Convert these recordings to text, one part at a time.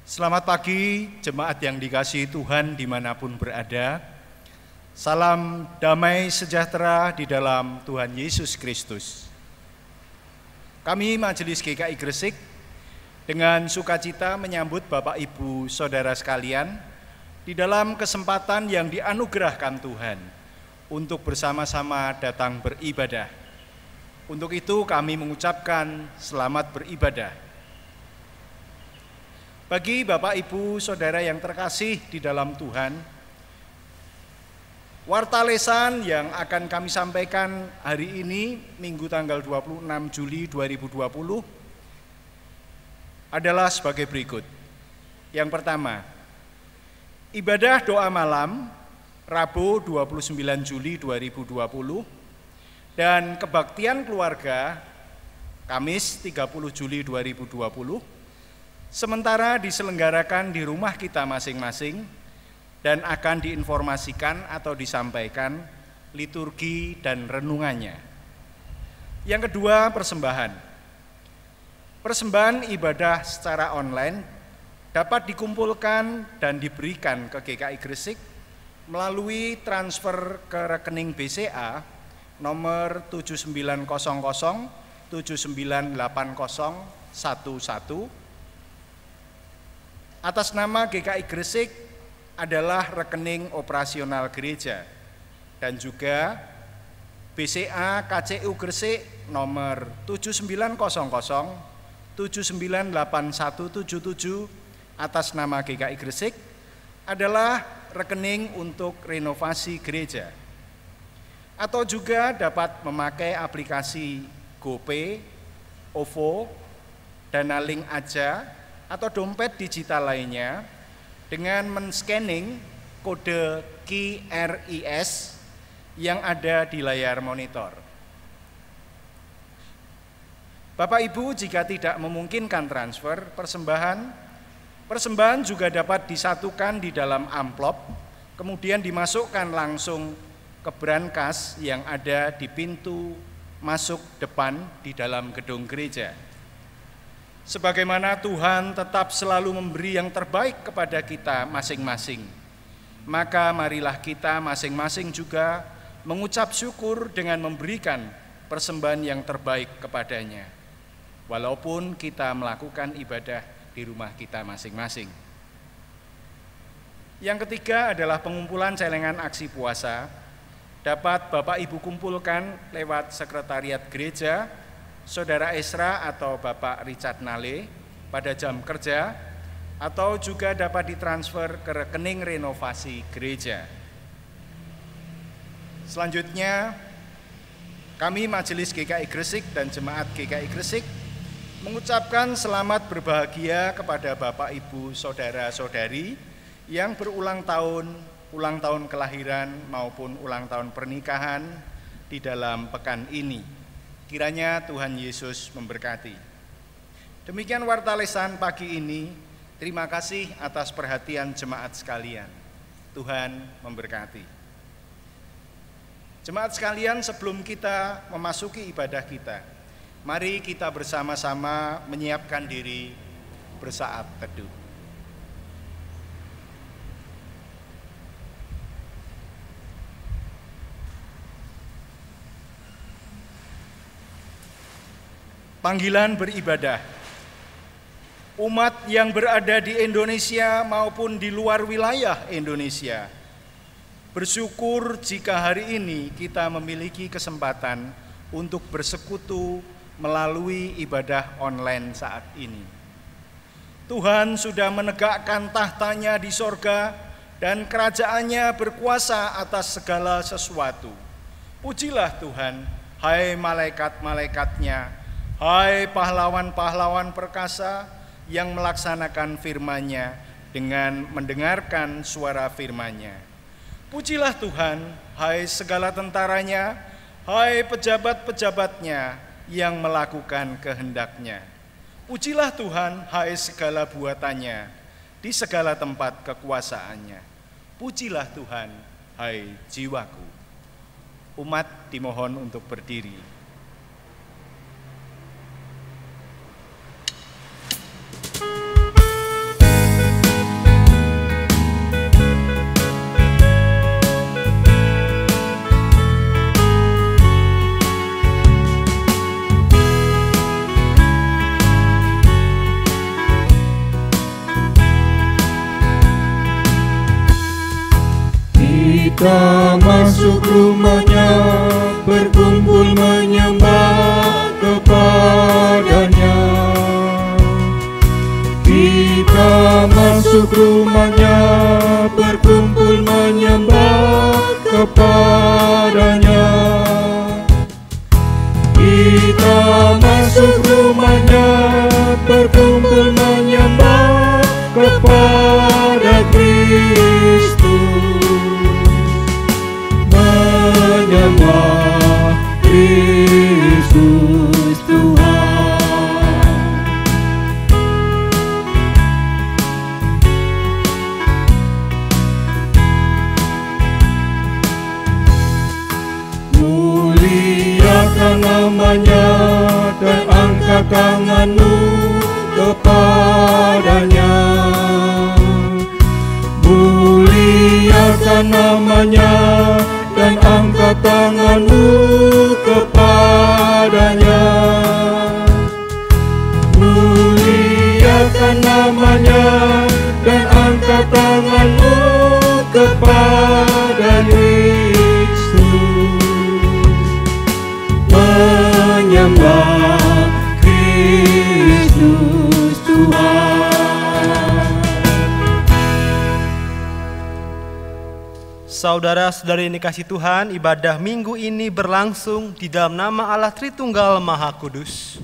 Selamat pagi jemaat yang dikasihi Tuhan dimanapun berada. Salam damai sejahtera di dalam Tuhan Yesus Kristus. Kami Majelis GKI Gresik dengan sukacita menyambut Bapak Ibu Saudara sekalian di dalam kesempatan yang dianugerahkan Tuhan untuk bersama-sama datang beribadah. Untuk itu kami mengucapkan selamat beribadah. Bagi Bapak Ibu Saudara yang terkasih di dalam Tuhan, warta lesan yang akan kami sampaikan hari ini, Minggu tanggal 26 Juli 2020, adalah sebagai berikut. Yang pertama, ibadah doa malam, Rabu 29 Juli 2020, dan kebaktian keluarga, Kamis 30 Juli 2020, sementara diselenggarakan di rumah kita masing-masing dan akan diinformasikan atau disampaikan liturgi dan renungannya. Yang kedua, persembahan. Persembahan ibadah secara online dapat dikumpulkan dan diberikan ke GKI Gresik melalui transfer ke rekening BCA nomor 7900 798011 atas nama GKI Gresik adalah rekening operasional gereja, dan juga BCA KCU Gresik nomor 7900 798177 atas nama GKI Gresik adalah rekening untuk renovasi gereja. Atau juga dapat memakai aplikasi GoPay, OVO, Danalink Aja, atau dompet digital lainnya dengan men-scanning kode QRIS yang ada di layar monitor. Bapak Ibu, jika tidak memungkinkan transfer, persembahan juga dapat disatukan di dalam amplop, kemudian dimasukkan langsung ke brankas yang ada di pintu masuk depan di dalam gedung gereja. Sebagaimana Tuhan tetap selalu memberi yang terbaik kepada kita masing-masing, maka marilah kita masing-masing juga mengucap syukur dengan memberikan persembahan yang terbaik kepadanya, walaupun kita melakukan ibadah di rumah kita masing-masing. Yang ketiga adalah pengumpulan celengan aksi puasa. Dapat Bapak Ibu kumpulkan lewat sekretariat gereja, Saudara Esra atau Bapak Richard Nale pada jam kerja, atau juga dapat ditransfer ke rekening renovasi gereja. Selanjutnya, kami Majelis GKI Gresik dan Jemaat GKI Gresik mengucapkan selamat berbahagia kepada Bapak Ibu Saudara-saudari yang berulang tahun kelahiran maupun ulang tahun pernikahan di dalam pekan ini. Kiranya Tuhan Yesus memberkati. Demikian warta lesan pagi ini. Terima kasih atas perhatian jemaat sekalian. Tuhan memberkati. Jemaat sekalian, sebelum kita memasuki ibadah kita, mari kita bersama-sama menyiapkan diri bersaat teduh. Panggilan beribadah. Umat yang berada di Indonesia maupun di luar wilayah Indonesia, bersyukur jika hari ini kita memiliki kesempatan untuk bersekutu melalui ibadah online saat ini. Tuhan sudah menegakkan tahtanya di sorga dan kerajaannya berkuasa atas segala sesuatu. Pujilah Tuhan, hai malaikat-malaikatnya, hai pahlawan-pahlawan perkasa yang melaksanakan firman-Nya dengan mendengarkan suara firman-Nya. Pujilah Tuhan, hai segala tentaranya, hai pejabat-pejabatnya yang melakukan kehendak-Nya. Pujilah Tuhan, hai segala buatannya, di segala tempat kekuasaannya. Pujilah Tuhan, hai jiwaku. Umat dimohon untuk berdiri. Kita masuk rumahnya, berkumpul menyembah kepadanya. Kita masuk rumahnya, berkumpul menyembah kepadanya. Kita masuk rumahnya, berkumpul menyembah kepada Kristus. Menyembah Kristus Tuhan. Muliakan namanya dan angkat tanganmu kepadanya. Muliakan namanya dan angkat tanganmu kepadanya. Muliakan namanya dan angkat tanganmu kepada Yesus. Menyembah Kristus Tuhan. Saudara-saudari yang dikasihi Tuhan, ibadah minggu ini berlangsung di dalam nama Allah Tritunggal Maha Kudus.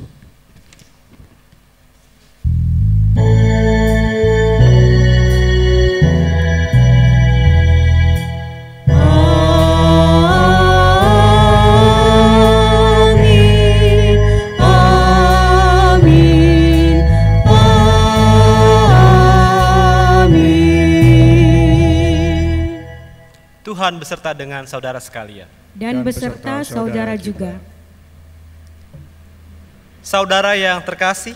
Tuhan beserta dengan saudara sekalian. Dan beserta saudara juga. Saudara yang terkasih,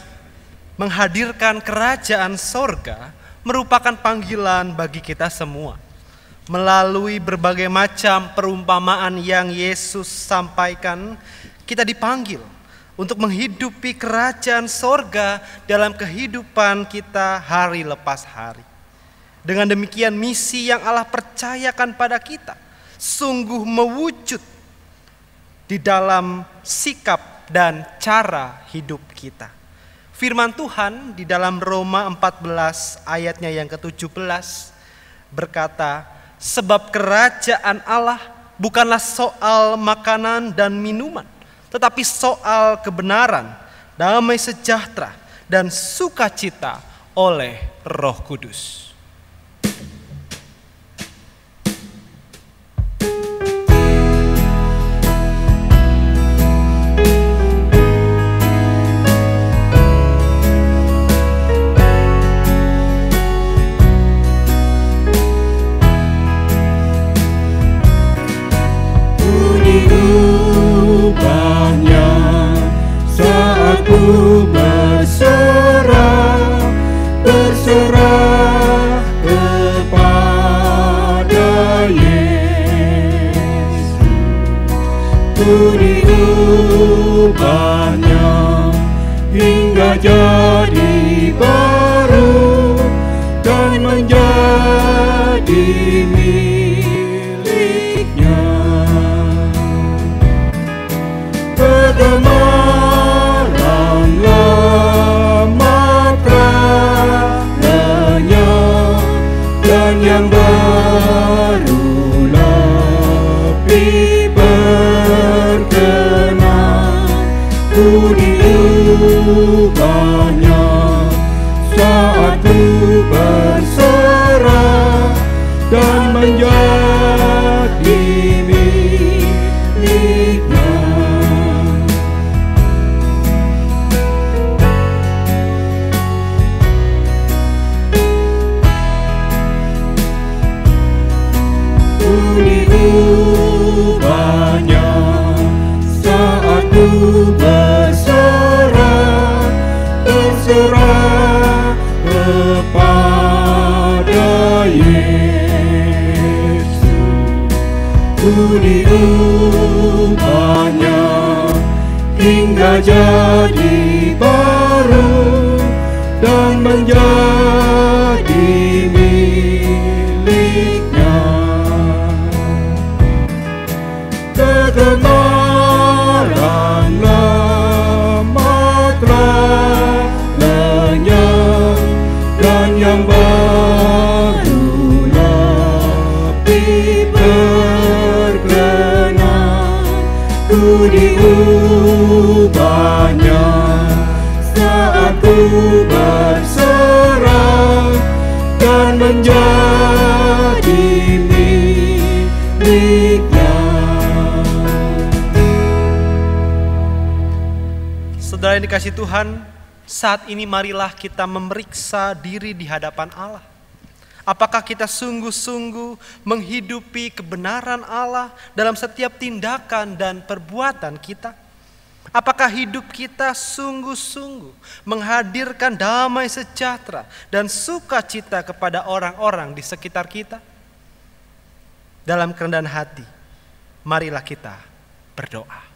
menghadirkan kerajaan sorga merupakan panggilan bagi kita semua. Melalui berbagai macam perumpamaan yang Yesus sampaikan, kita dipanggil untuk menghidupi kerajaan sorga dalam kehidupan kita hari lepas hari. Dengan demikian misi yang Allah percayakan pada kita sungguh mewujud di dalam sikap dan cara hidup kita. Firman Tuhan di dalam Roma 14 ayatnya yang ke-17 berkata, sebab kerajaan Allah bukanlah soal makanan dan minuman, tetapi soal kebenaran, damai sejahtera, dan sukacita oleh Roh Kudus. Berserah kepada Yesus. Ku diubahnya hingga jadi baru dan menjadi miliknya. Dan yang baru lebih berkenan. Ku diubahnya saat ku berserah dan menjadi miliknya. Diubahnya saat ku berserah kepada Yesus. Ku diubahnya hingga jadi baru dan menjadi miliknya. menjadi miliknya. Saudara yang dikasihi Tuhan, saat ini marilah kita memeriksa diri di hadapan Allah. Apakah kita sungguh-sungguh menghidupi kebenaran Allah dalam setiap tindakan dan perbuatan kita? Apakah hidup kita sungguh-sungguh menghadirkan damai sejahtera dan sukacita kepada orang-orang di sekitar kita? Dalam kerendahan hati, marilah kita berdoa.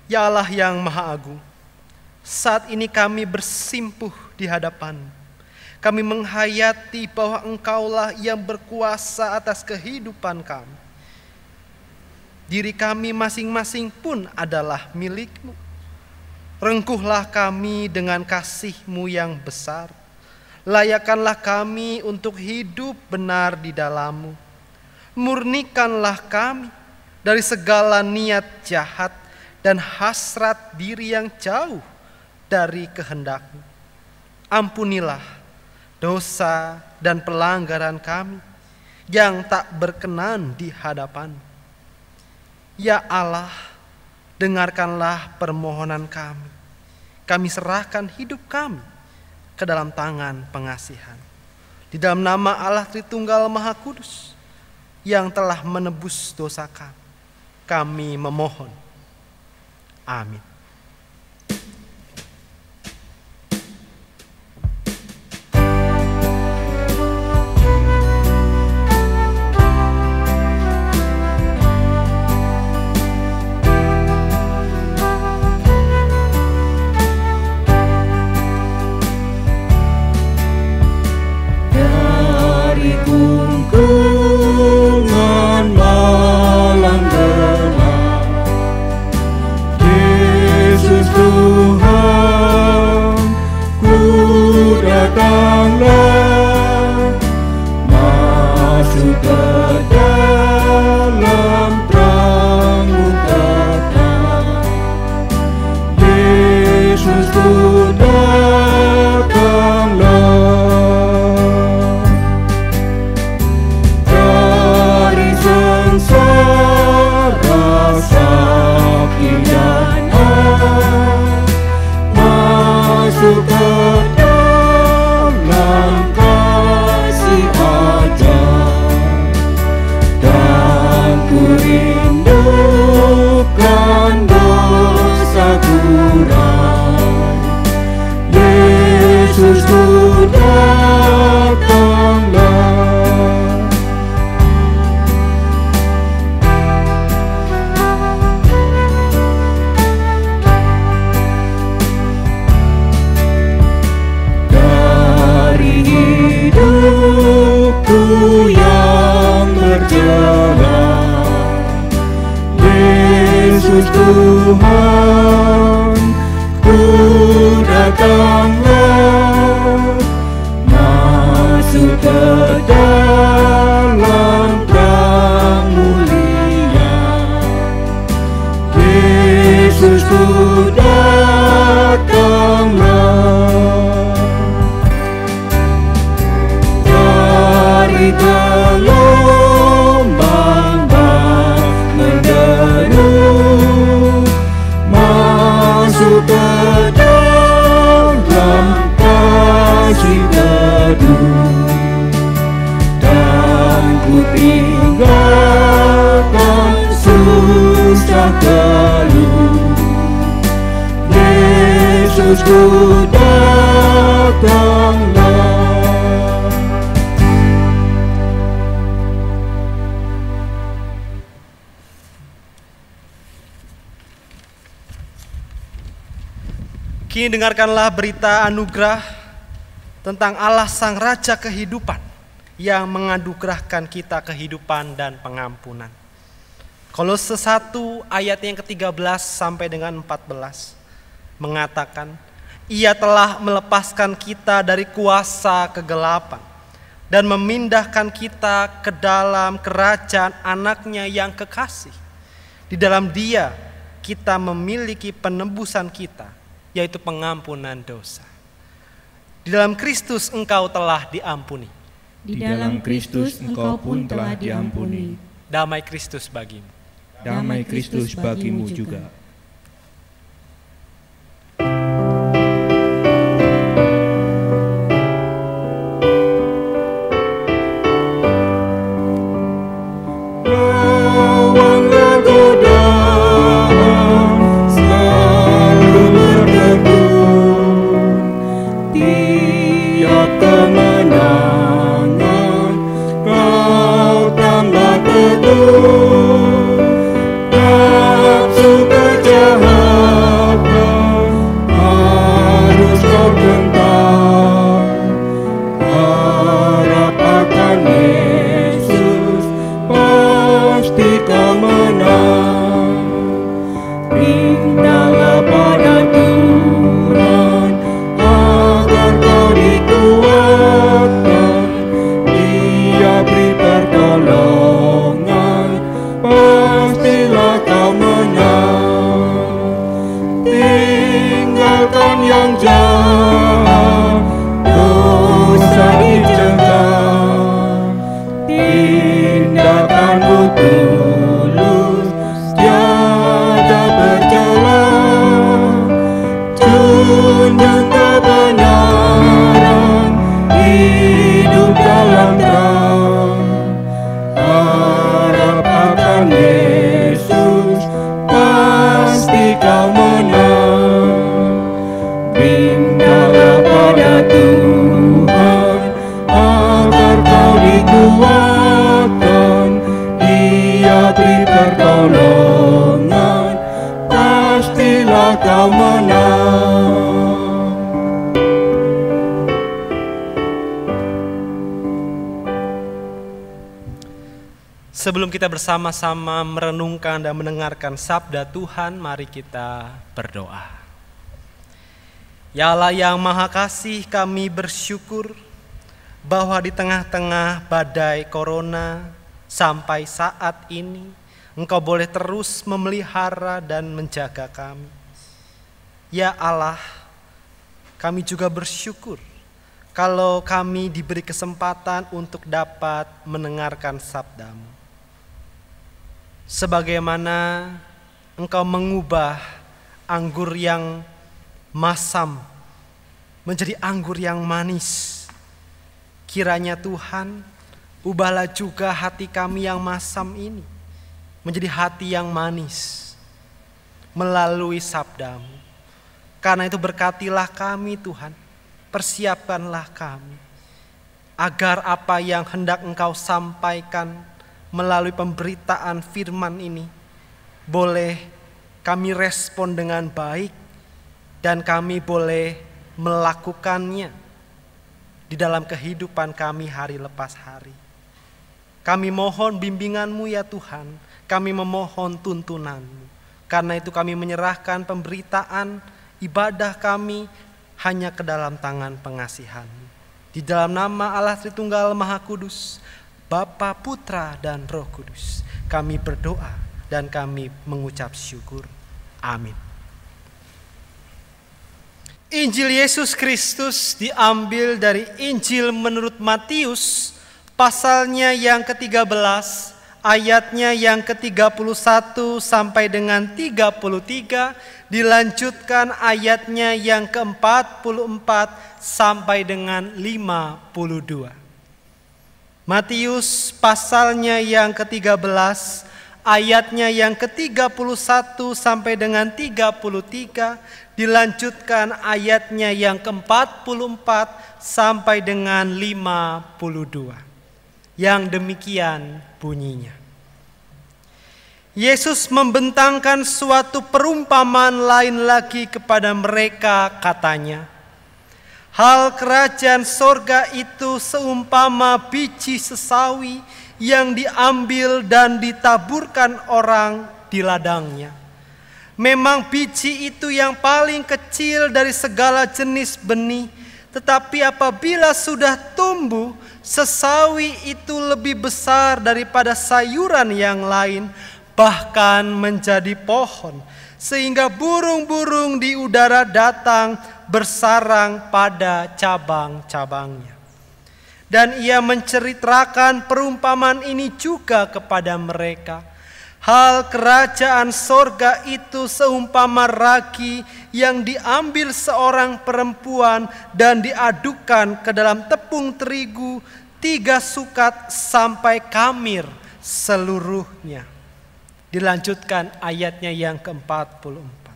Ya Allah yang Maha Agung, saat ini kami bersimpuh di hadapan-Mu. Kami menghayati bahwa Engkaulah yang berkuasa atas kehidupan kami. Diri kami masing-masing pun adalah milik-Mu. Rengkuhlah kami dengan kasih-Mu yang besar. Layakkanlah kami untuk hidup benar di dalam-Mu. Murnikanlah kami dari segala niat jahat dan hasrat diri yang jauh dari kehendak-Mu. Ampunilah dosa dan pelanggaran kami yang tak berkenan di hadapan-Mu. Ya Allah, dengarkanlah permohonan kami. Kami serahkan hidup kami ke dalam tangan pengasihan. Di dalam nama Allah Tritunggal Maha Kudus yang telah menebus dosa kami memohon. Amin. Dari kungkungan malam gelap, Yesus Tuhan, ku datanglah, masuk ke dalam terang-Mu tetap. Yesus ku datanglah. Dari sengsara sakit dan masuk ke dalam kasih ajar, dan ku rindukan dosa kurai. Yesus ku datanglah. Hidupku yang berjalan, Yesus Tuhan, ku datanglah, masuk ke dalam terang mulia. Yesus ku datanglah. Dari gelombang menderu, masuk ke dalam kasih teduh, dan ku tinggalkan susah keluh. Yesus ku datanglah. Kini dengarkanlah berita anugerah tentang Allah Sang Raja kehidupan yang menganugerahkan kita kehidupan dan pengampunan. Kolose 1 ayat yang ke-13 sampai dengan 14 mengatakan, Ia telah melepaskan kita dari kuasa kegelapan dan memindahkan kita ke dalam kerajaan anaknya yang kekasih. Di dalam Dia kita memiliki penebusan kita, yaitu pengampunan dosa. Di dalam Kristus engkau telah diampuni. Di dalam Kristus engkau pun telah diampuni. Damai Kristus bagimu. Damai Kristus bagimu juga. Sebelum kita bersama-sama merenungkan dan mendengarkan sabda Tuhan, mari kita berdoa. Ya Allah yang Maha Kasih, kami bersyukur bahwa di tengah-tengah badai corona sampai saat ini Engkau boleh terus memelihara dan menjaga kami. Ya Allah, kami juga bersyukur kalau kami diberi kesempatan untuk dapat mendengarkan sabda-Mu. Sebagaimana Engkau mengubah anggur yang masam menjadi anggur yang manis, kiranya Tuhan, ubahlah juga hati kami yang masam ini menjadi hati yang manis melalui sabda-Mu. Karena itu berkatilah kami Tuhan, persiapkanlah kami agar apa yang hendak Engkau sampaikan melalui pemberitaan firman ini boleh kami respon dengan baik dan kami boleh melakukannya di dalam kehidupan kami hari lepas hari. Kami mohon bimbingan-Mu ya Tuhan, kami memohon tuntunan-Mu. Karena itu kami menyerahkan pemberitaan ibadah kami hanya ke dalam tangan pengasihan-Mu. Di dalam nama Allah Tritunggal Maha Kudus, Bapa, Putra, dan Roh Kudus, kami berdoa dan kami mengucap syukur. Amin. Injil Yesus Kristus diambil dari Injil menurut Matius, pasalnya yang ke-13, ayatnya yang ke-31 sampai dengan 33, dilanjutkan ayatnya yang ke-44 sampai dengan 52. Matius pasalnya yang ke-13, ayatnya yang ke-31 sampai dengan 33, dilanjutkan ayatnya yang ke-44 sampai dengan 52. Yang demikian bunyinya. Yesus membentangkan suatu perumpamaan lain lagi kepada mereka, katanya, hal kerajaan sorga itu seumpama biji sesawi yang diambil dan ditaburkan orang di ladangnya. Memang biji itu yang paling kecil dari segala jenis benih, Tetapi apabila sudah tumbuh, sesawi itu lebih besar daripada sayuran yang lain, bahkan menjadi pohon, sehingga burung-burung di udara datang bersarang pada cabang-cabangnya. Dan ia menceritakan perumpamaan ini juga kepada mereka. Hal kerajaan sorga itu seumpama ragi yang diambil seorang perempuan dan diadukkan ke dalam tepung terigu 3 sukat sampai kamir seluruhnya. Dilanjutkan ayatnya yang ke-44.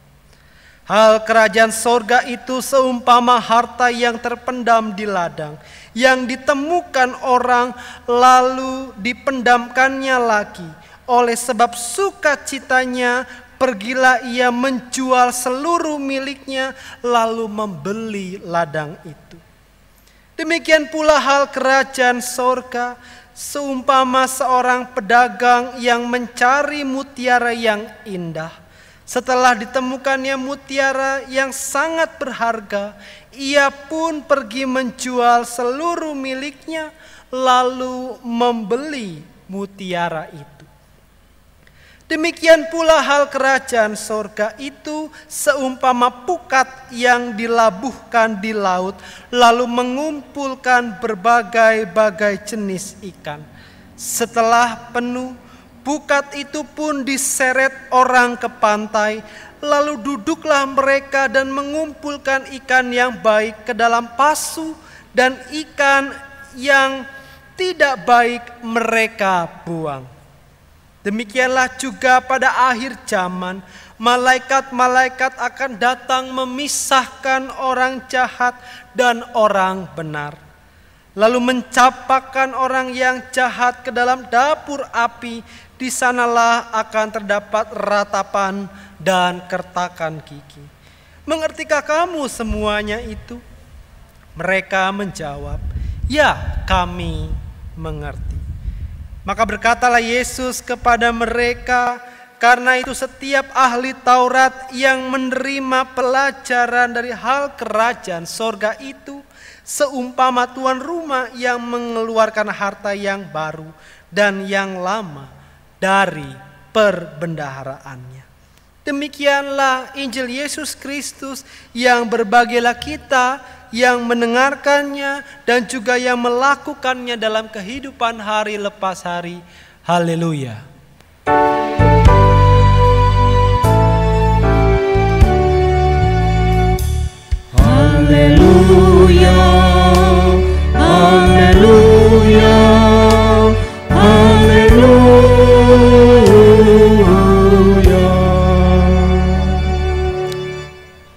Hal kerajaan sorga itu seumpama harta yang terpendam di ladang, yang ditemukan orang lalu dipendamkannya lagi. Oleh sebab sukacitanya, pergilah ia menjual seluruh miliknya lalu membeli ladang itu. Demikian pula hal kerajaan sorga, seumpama seorang pedagang yang mencari mutiara yang indah. Setelah ditemukannya mutiara yang sangat berharga, ia pun pergi menjual seluruh miliknya lalu membeli mutiara itu. Demikian pula hal kerajaan sorga itu seumpama pukat yang dilabuhkan di laut, lalu mengumpulkan berbagai-bagai jenis ikan. Setelah penuh, pukat itu pun diseret orang ke pantai, lalu duduklah mereka dan mengumpulkan ikan yang baik ke dalam pasu, dan ikan yang tidak baik mereka buang. Demikianlah juga pada akhir zaman, malaikat-malaikat akan datang memisahkan orang jahat dan orang benar. Lalu mencampakkan orang yang jahat ke dalam dapur api, di sanalah akan terdapat ratapan dan kertakan gigi. Mengertikah kamu semuanya itu? Mereka menjawab, ya, kami mengerti. Maka berkatalah Yesus kepada mereka, karena itu setiap ahli Taurat yang menerima pelajaran dari hal kerajaan sorga itu seumpama tuan rumah yang mengeluarkan harta yang baru dan yang lama dari perbendaharaannya. Demikianlah Injil Yesus Kristus, yang berbahagialah kita yang mendengarkannya dan juga yang melakukannya dalam kehidupan hari lepas hari. Haleluya. Haleluya, haleluya, haleluya.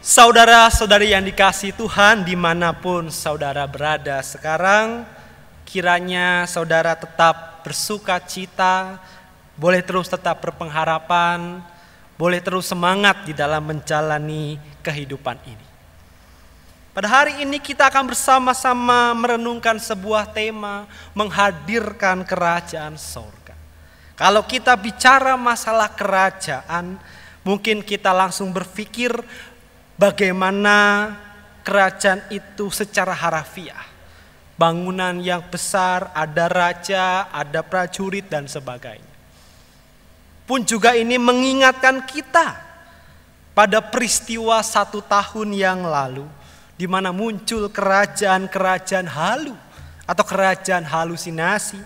Saudara-saudari yang dikasihi Tuhan, dimanapun saudara berada sekarang, kiranya saudara tetap bersuka cita, boleh terus tetap berpengharapan, boleh terus semangat di dalam menjalani kehidupan ini. Pada hari ini kita akan bersama-sama merenungkan sebuah tema, menghadirkan kerajaan sorga. Kalau kita bicara masalah kerajaan, mungkin kita langsung berpikir bagaimana kerajaan itu secara harafiah. Bangunan yang besar, ada raja, ada prajurit dan sebagainya. Pun juga ini mengingatkan kita pada peristiwa 1 tahun yang lalu, di mana muncul kerajaan-kerajaan halu atau kerajaan halusinasi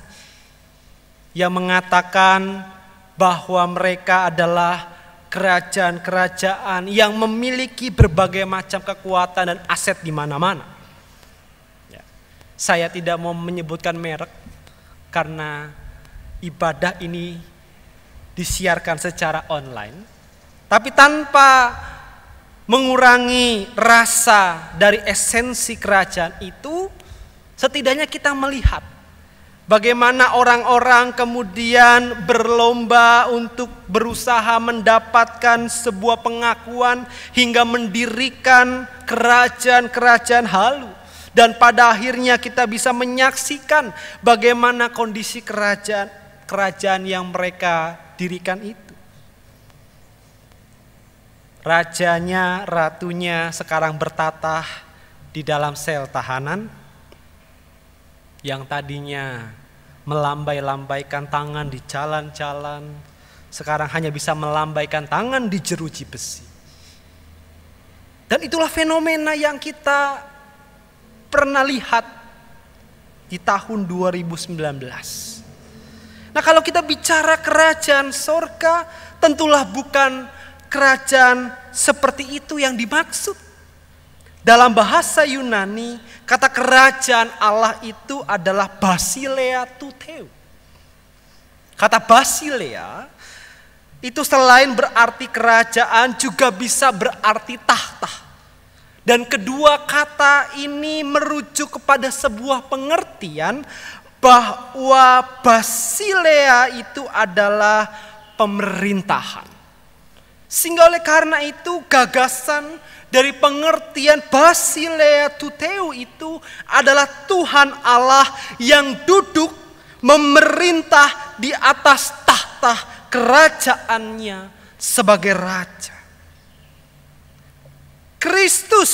yang mengatakan bahwa mereka adalah kerajaan-kerajaan yang memiliki berbagai macam kekuatan dan aset di mana-mana. Ya. Saya tidak mau menyebutkan merek karena ibadah ini disiarkan secara online, tapi tanpa mengurangi rasa dari esensi kerajaan itu, setidaknya kita melihat bagaimana orang-orang kemudian berlomba untuk berusaha mendapatkan sebuah pengakuan hingga mendirikan kerajaan-kerajaan halu. Dan pada akhirnya kita bisa menyaksikan bagaimana kondisi kerajaan yang mereka dirikan itu. Rajanya, ratunya sekarang bertatah di dalam sel tahanan yang tadinya melambai-lambaikan tangan di jalan-jalan, sekarang hanya bisa melambaikan tangan di jeruji besi. Dan itulah fenomena yang kita pernah lihat di tahun 2019. Nah, kalau kita bicara kerajaan sorga, tentulah bukan kerajaan seperti itu yang dimaksud. Dalam bahasa Yunani, kata kerajaan Allah itu adalah Basileia Tuteu. Kata Basileia itu selain berarti kerajaan juga bisa berarti tahta. Dan kedua kata ini merujuk kepada sebuah pengertian bahwa Basileia itu adalah pemerintahan. Sehingga oleh karena itu gagasan dari pengertian Basileia Tuteu itu adalah Tuhan Allah yang duduk memerintah di atas tahta kerajaannya sebagai raja. Kristus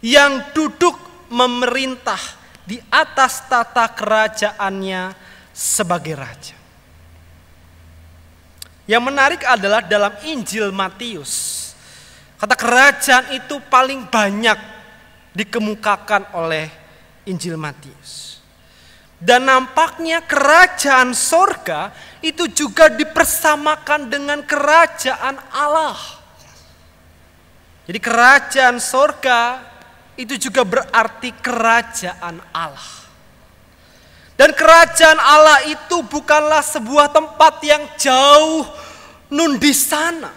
yang duduk memerintah di atas tata kerajaannya sebagai raja. Yang menarik adalah dalam Injil Matius, kata kerajaan itu paling banyak dikemukakan oleh Injil Matius. Dan nampaknya kerajaan sorga itu juga dipersamakan dengan kerajaan Allah. Jadi kerajaan sorga itu juga berarti kerajaan Allah. Dan kerajaan Allah itu bukanlah sebuah tempat yang jauh nun di sana.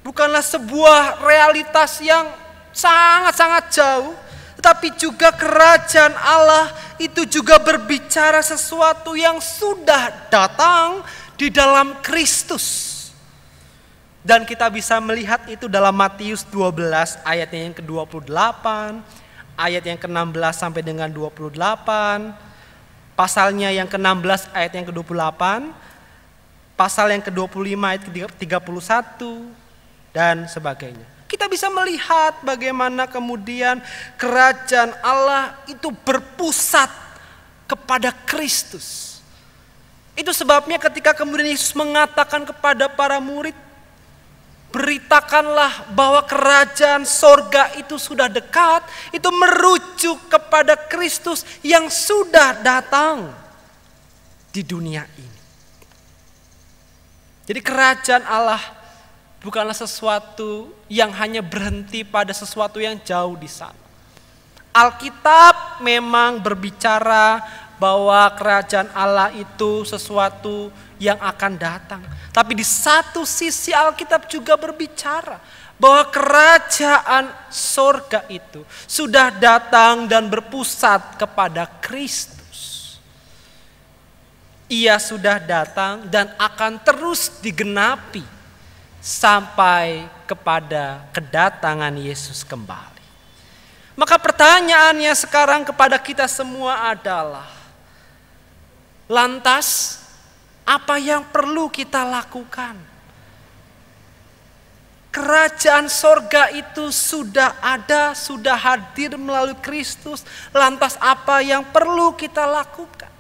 Bukanlah sebuah realitas yang sangat-sangat jauh. Tetapi juga kerajaan Allah itu juga berbicara sesuatu yang sudah datang di dalam Kristus. Dan kita bisa melihat itu dalam Matius 12 ayatnya yang ke-28, ayat yang ke-16 sampai dengan 28, pasalnya yang ke-16 ayat yang ke-28, pasal yang ke-25 ayat ke-31, dan sebagainya. Kita bisa melihat bagaimana kemudian kerajaan Allah itu berpusat kepada Kristus. Itu sebabnya ketika kemudian Yesus mengatakan kepada para murid, beritakanlah bahwa kerajaan sorga itu sudah dekat, itu merujuk kepada Kristus yang sudah datang di dunia ini. Jadi kerajaan Allah bukanlah sesuatu yang hanya berhenti pada sesuatu yang jauh di sana. Alkitab memang berbicara bahwa kerajaan Allah itu sesuatu yang akan datang. Tapi di satu sisi Alkitab juga berbicara bahwa kerajaan sorga itu sudah datang dan berpusat kepada Kristus. Ia sudah datang dan akan terus digenapi sampai kepada kedatangan Yesus kembali. Maka pertanyaannya sekarang kepada kita semua adalah, lantas apa yang perlu kita lakukan? Kerajaan sorga itu sudah ada, sudah hadir melalui Kristus. Lantas apa yang perlu kita lakukan?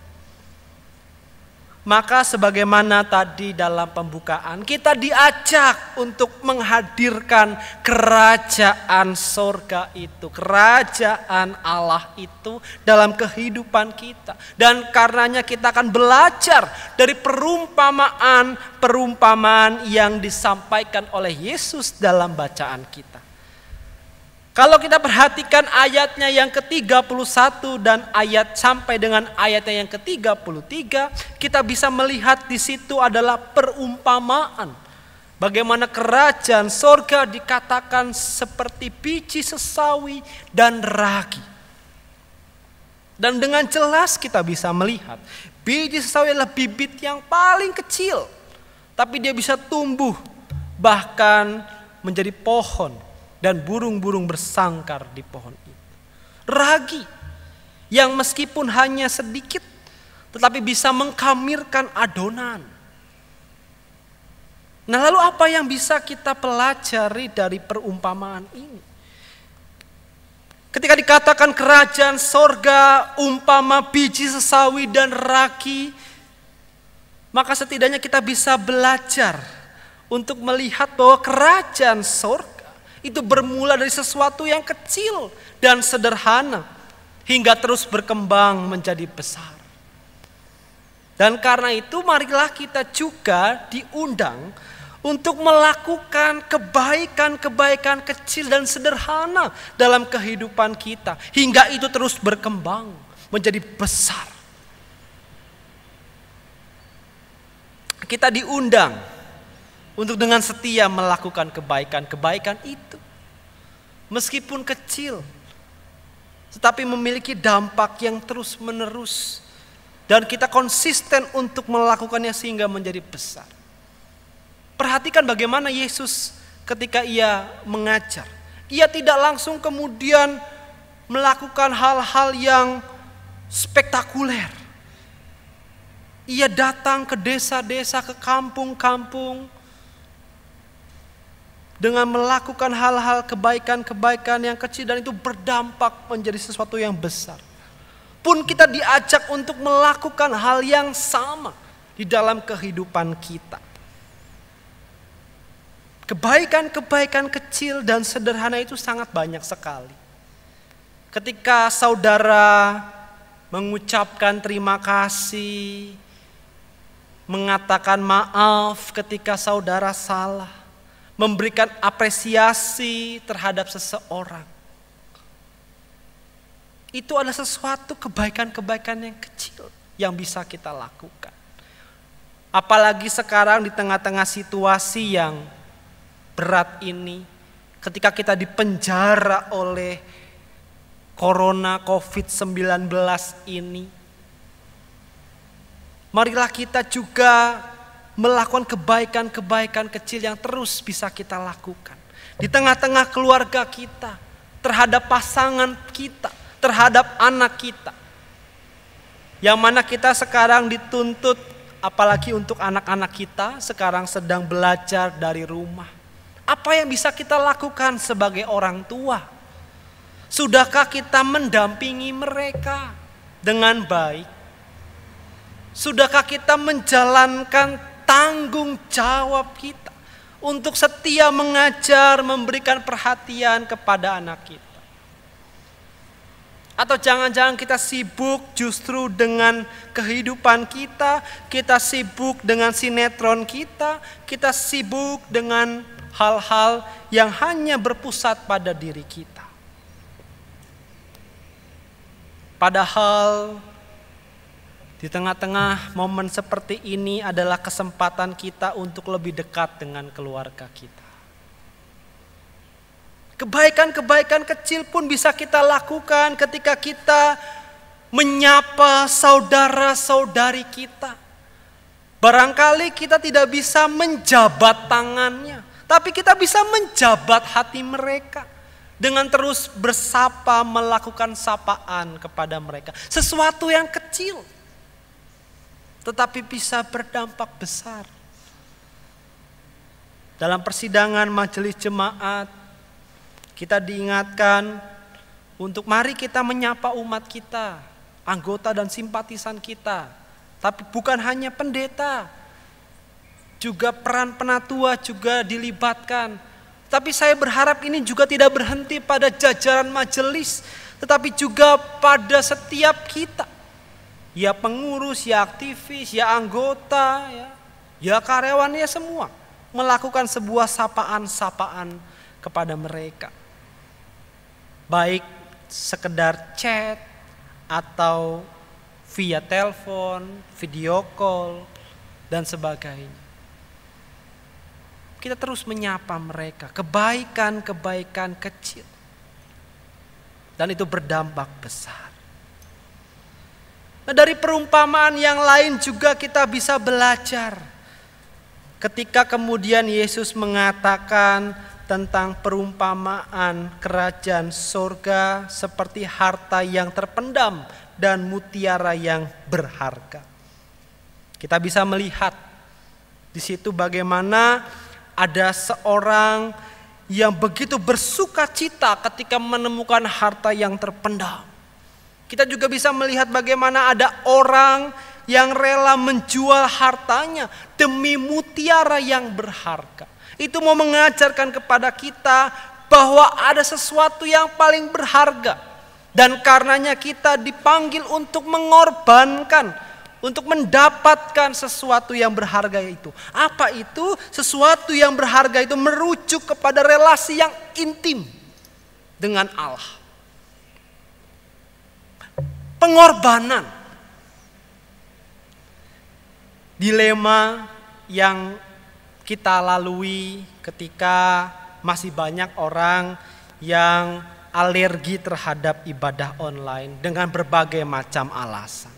Maka sebagaimana tadi dalam pembukaan, kita diajak untuk menghadirkan kerajaan sorga itu, kerajaan Allah itu dalam kehidupan kita. Dan karenanya kita akan belajar dari perumpamaan yang disampaikan oleh Yesus dalam bacaan kita. Kalau kita perhatikan ayatnya yang ke-31 dan ayat sampai dengan ayatnya yang ke-33, kita bisa melihat di situ adalah perumpamaan. Bagaimana kerajaan sorga dikatakan seperti biji sesawi dan ragi. Dan dengan jelas kita bisa melihat biji sesawi adalah bibit yang paling kecil, tapi dia bisa tumbuh bahkan menjadi pohon. Dan burung-burung bersangkar di pohon itu. Ragi yang meskipun hanya sedikit tetapi bisa mengkamirkan adonan. Nah, lalu apa yang bisa kita pelajari dari perumpamaan ini? Ketika dikatakan kerajaan sorga umpama biji sesawi dan raki, maka setidaknya kita bisa belajar untuk melihat bahwa kerajaan sorga itu bermula dari sesuatu yang kecil dan sederhana hingga terus berkembang menjadi besar. Dan karena itu marilah kita juga diundang untuk melakukan kebaikan-kebaikan kecil dan sederhana dalam kehidupan kita. Hingga itu terus berkembang menjadi besar. Kita diundang untuk dengan setia melakukan kebaikan-kebaikan itu. Meskipun kecil, tetapi memiliki dampak yang terus menerus. Dan kita konsisten untuk melakukannya sehingga menjadi besar. Perhatikan bagaimana Yesus ketika ia mengajar. Ia tidak langsung kemudian melakukan hal-hal yang spektakuler. Ia datang ke desa-desa, ke kampung-kampung dengan melakukan hal-hal kebaikan-kebaikan yang kecil dan itu berdampak menjadi sesuatu yang besar. Pun kita diajak untuk melakukan hal yang sama di dalam kehidupan kita. Kebaikan-kebaikan kecil dan sederhana itu sangat banyak sekali. Ketika saudara mengucapkan terima kasih, mengatakan maaf ketika saudara salah, memberikan apresiasi terhadap seseorang. Itu adalah sesuatu kebaikan-kebaikan yang kecil yang bisa kita lakukan. Apalagi sekarang di tengah-tengah situasi yang berat ini, ketika kita dipenjara oleh Corona COVID-19 ini, marilah kita juga melakukan kebaikan-kebaikan kecil yang terus bisa kita lakukan. Di tengah-tengah keluarga kita, terhadap pasangan kita, terhadap anak kita. Yang mana kita sekarang dituntut, apalagi untuk anak-anak kita sekarang sedang belajar dari rumah. Apa yang bisa kita lakukan sebagai orang tua? Sudahkah kita mendampingi mereka dengan baik? Sudahkah kita menjalankan tanggung jawab kita untuk setia mengajar, memberikan perhatian kepada anak kita? Atau jangan-jangan kita sibuk justru dengan kehidupan kita sibuk dengan sinetron kita sibuk dengan hal-hal yang hanya berpusat pada diri kita. Padahal di tengah-tengah momen seperti ini adalah kesempatan kita untuk lebih dekat dengan keluarga kita. Kebaikan-kebaikan kecil pun bisa kita lakukan ketika kita menyapa saudara-saudari kita. Barangkali kita tidak bisa menjabat tangannya, tapi kita bisa menjabat hati mereka dengan terus bersapa, melakukan sapaan kepada mereka. Sesuatu yang kecil, tetapi bisa berdampak besar. Dalam persidangan majelis jemaat, kita diingatkan untuk mari kita menyapa umat kita, anggota dan simpatisan kita. Tapi bukan hanya pendeta, juga peran penatua juga dilibatkan. Tapi saya berharap ini juga tidak berhenti pada jajaran majelis, tetapi juga pada setiap kita. Ya pengurus, ya aktivis, ya anggota, ya karyawan, ya semua. Melakukan sebuah sapaan-sapaan kepada mereka. Baik sekedar chat atau via telepon, video call, dan sebagainya. Kita terus menyapa mereka, kebaikan-kebaikan kecil. Dan itu berdampak besar. Nah, dari perumpamaan yang lain juga kita bisa belajar. Ketika kemudian Yesus mengatakan tentang perumpamaan kerajaan surga seperti harta yang terpendam dan mutiara yang berharga. Kita bisa melihat di situ bagaimana ada seorang yang begitu bersuka cita ketika menemukan harta yang terpendam. Kita juga bisa melihat bagaimana ada orang yang rela menjual hartanya demi mutiara yang berharga. Itu mau mengajarkan kepada kita bahwa ada sesuatu yang paling berharga. Dan karenanya kita dipanggil untuk mengorbankan, untuk mendapatkan sesuatu yang berharga itu. Apa itu? Sesuatu yang berharga itu merujuk kepada relasi yang intim dengan Allah. Pengorbanan. Dilema yang kita lalui ketika masih banyak orang yang alergi terhadap ibadah online dengan berbagai macam alasan.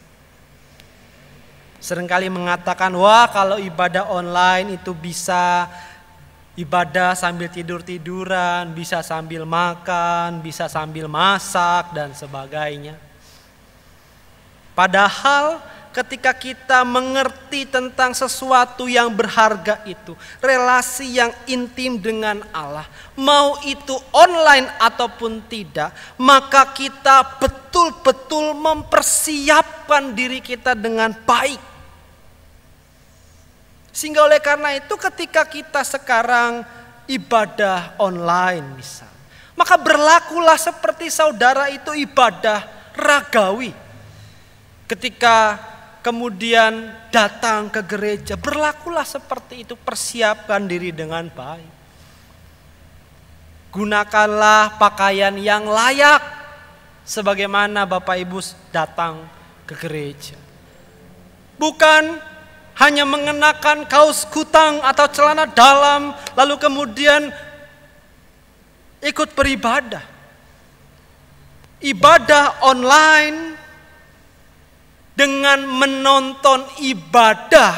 Seringkali mengatakan, wah kalau ibadah online itu bisa ibadah sambil tidur-tiduran, bisa sambil makan, bisa sambil masak dan sebagainya. Padahal ketika kita mengerti tentang sesuatu yang berharga itu, relasi yang intim dengan Allah, mau itu online ataupun tidak, maka kita betul-betul mempersiapkan diri kita dengan baik. Sehingga oleh karena itu ketika kita sekarang ibadah online misal, maka berlakulah seperti saudara itu ibadah ragawi. Ketika kemudian datang ke gereja, berlakulah seperti itu, persiapkan diri dengan baik. Gunakanlah pakaian yang layak sebagaimana Bapak Ibu datang ke gereja. Bukan hanya mengenakan kaos kutang atau celana dalam lalu kemudian ikut beribadah. Ibadah online dengan menonton ibadah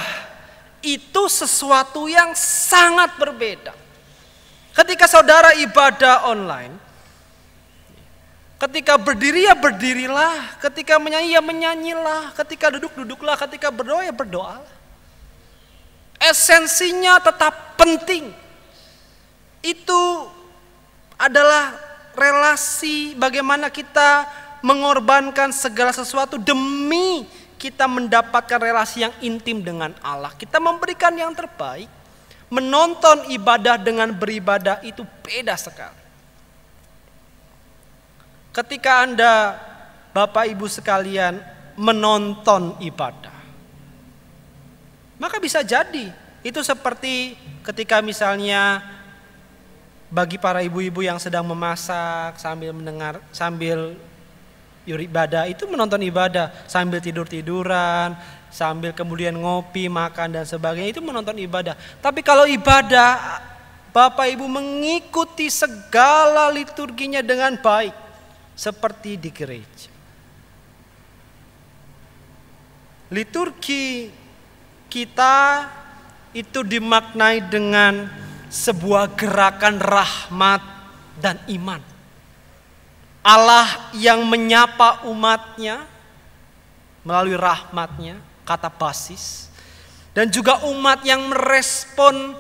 itu sesuatu yang sangat berbeda. Ketika saudara ibadah online, ketika berdiri ya berdirilah, ketika menyanyi ya menyanyilah, ketika duduk-duduklah, ketika berdoa ya berdoalah. Esensinya tetap penting. Itu adalah relasi bagaimana kita mengorbankan segala sesuatu demi kita mendapatkan relasi yang intim dengan Allah. Kita memberikan yang terbaik. Menonton ibadah dengan beribadah itu beda sekali. Ketika Anda, Bapak Ibu sekalian, menonton ibadah, maka bisa jadi itu seperti ketika misalnya bagi para ibu-ibu yang sedang memasak sambil ibadah, itu menonton ibadah sambil tidur-tiduran, sambil kemudian ngopi, makan dan sebagainya, itu menonton ibadah. Tapi kalau ibadah Bapak Ibu mengikuti segala liturginya dengan baik seperti di gereja. Liturgi kita itu dimaknai dengan sebuah gerakan rahmat dan iman. Allah yang menyapa umatnya melalui rahmatnya, kata basis. Dan juga umat yang merespon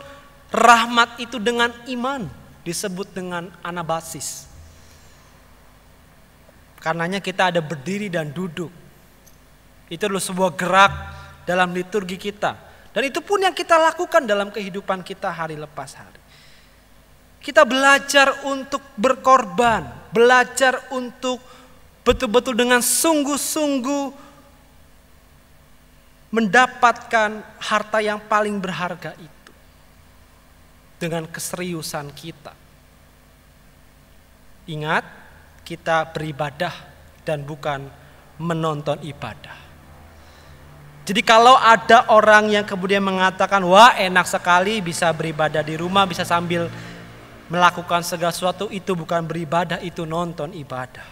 rahmat itu dengan iman, disebut dengan anabasis. Karenanya kita ada berdiri dan duduk. Itu adalah sebuah gerak dalam liturgi kita. Dan itu pun yang kita lakukan dalam kehidupan kita hari lepas hari. Kita belajar untuk berkorban, belajar untuk betul-betul dengan sungguh-sungguh mendapatkan harta yang paling berharga itu. Dengan keseriusan kita. Ingat, kita beribadah dan bukan menonton ibadah. Jadi kalau ada orang yang kemudian mengatakan, wah enak sekali bisa beribadah di rumah, bisa sambil melakukan segala sesuatu, itu bukan beribadah, itu nonton ibadah.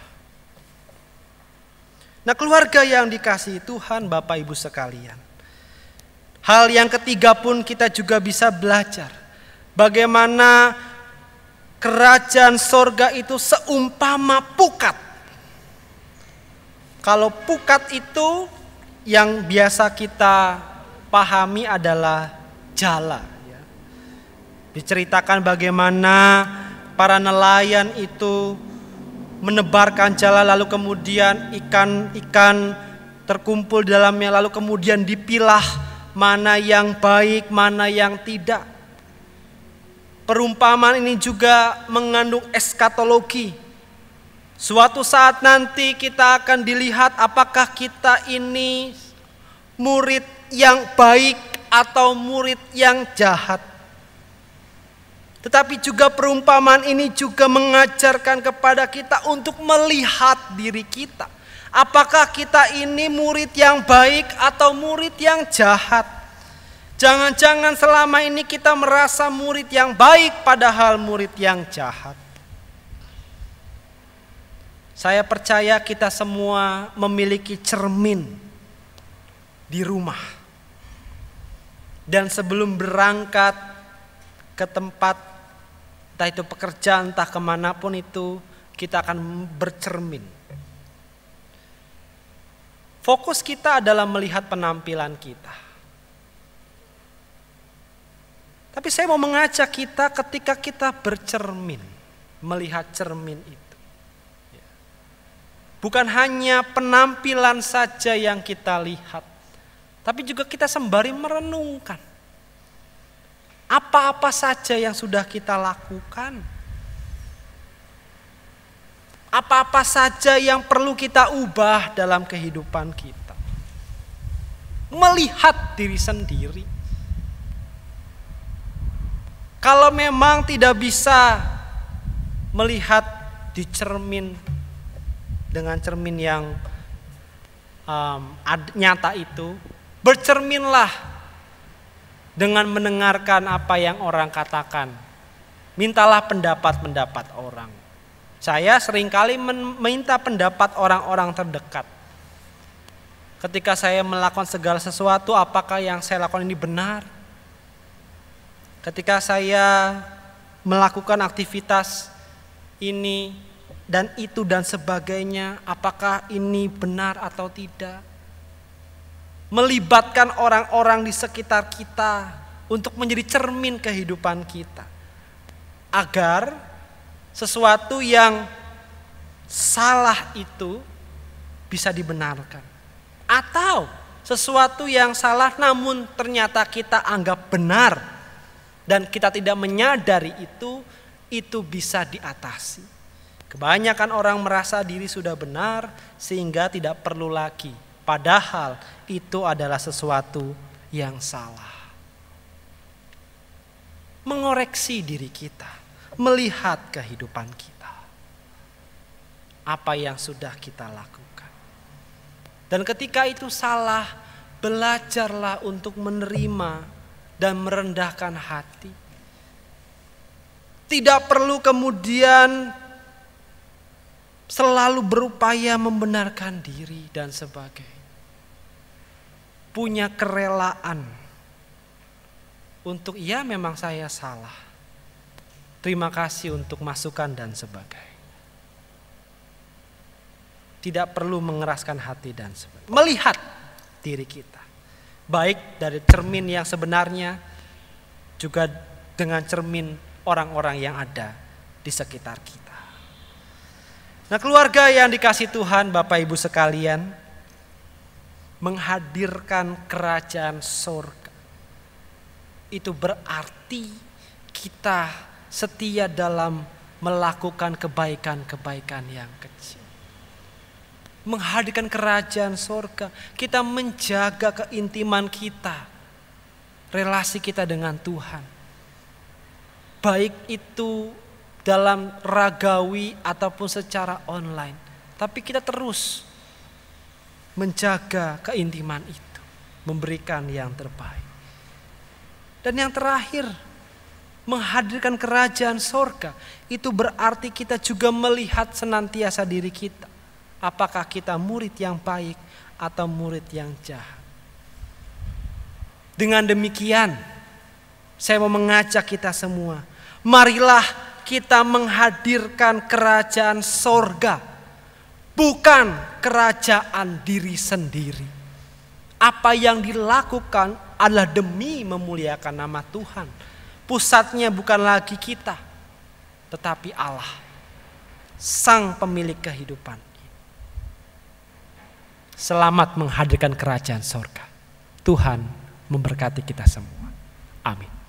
Nah, keluarga yang dikasihi Tuhan, Bapak Ibu sekalian, hal yang ketiga pun kita juga bisa belajar bagaimana kerajaan sorga itu seumpama pukat. Kalau pukat itu yang biasa kita pahami adalah jala. Diceritakan bagaimana para nelayan itu menebarkan jala, lalu kemudian ikan-ikan terkumpul di dalamnya, lalu kemudian dipilah mana yang baik, mana yang tidak. Perumpamaan ini juga mengandung eskatologi. Suatu saat nanti kita akan dilihat apakah kita ini murid yang baik atau murid yang jahat. Tetapi juga perumpamaan ini juga mengajarkan kepada kita untuk melihat diri kita. Apakah kita ini murid yang baik atau murid yang jahat? Jangan-jangan selama ini kita merasa murid yang baik padahal murid yang jahat. Saya percaya kita semua memiliki cermin di rumah. Dan sebelum berangkat ke tempat entah itu pekerjaan, entah kemanapun itu, kita akan bercermin. Fokus kita adalah melihat penampilan kita. Tapi saya mau mengajak kita ketika kita bercermin, melihat cermin itu. Bukan hanya penampilan saja yang kita lihat, tapi juga kita sembari merenungkan. Apa-apa saja yang sudah kita lakukan? Apa-apa saja yang perlu kita ubah dalam kehidupan kita? Melihat diri sendiri. Kalau memang tidak bisa melihat di cermin dengan cermin yang nyata itu, bercerminlah dengan mendengarkan apa yang orang katakan. Mintalah pendapat-pendapat orang. Saya seringkali meminta pendapat orang-orang terdekat. Ketika saya melakukan segala sesuatu, apakah yang saya lakukan ini benar? Ketika saya melakukan aktivitas ini dan itu dan sebagainya, apakah ini benar atau tidak? Melibatkan orang-orang di sekitar kita untuk menjadi cermin kehidupan kita. Agar sesuatu yang salah itu bisa dibenarkan. Atau sesuatu yang salah namun ternyata kita anggap benar dan kita tidak menyadari itu bisa diatasi. Kebanyakan orang merasa diri sudah benar sehingga tidak perlu lagi. Padahal itu adalah sesuatu yang salah. Mengoreksi diri kita, melihat kehidupan kita. Apa yang sudah kita lakukan. Dan ketika itu salah, belajarlah untuk menerima dan merendahkan hati. Tidak perlu kemudian selalu berupaya membenarkan diri dan sebagainya. Punya kerelaan untuk ya memang saya salah. Terima kasih untuk masukan dan sebagainya. Tidak perlu mengeraskan hati dan sebagainya. Melihat diri kita. Baik dari cermin yang sebenarnya juga dengan cermin orang-orang yang ada di sekitar kita. Nah, keluarga yang dikasih Tuhan, Bapak Ibu sekalian, menghadirkan kerajaan surga. Itu berarti kita setia dalam melakukan kebaikan-kebaikan yang kecil. Menghadirkan kerajaan surga, kita menjaga keintiman kita, relasi kita dengan Tuhan. Baik itu dalam ragawi ataupun secara online. Tapi kita terus menjaga keintiman itu, memberikan yang terbaik. Dan yang terakhir, menghadirkan kerajaan surga, itu berarti kita juga melihat senantiasa diri kita. Apakah kita murid yang baik atau murid yang jahat. Dengan demikian, saya mau mengajak kita semua, marilah kita menghadirkan kerajaan surga. Bukan kerajaan diri sendiri. Apa yang dilakukan adalah demi memuliakan nama Tuhan. Pusatnya bukan lagi kita, tetapi Allah, Sang pemilik kehidupan. Selamat menghadirkan kerajaan sorga. Tuhan memberkati kita semua. Amin.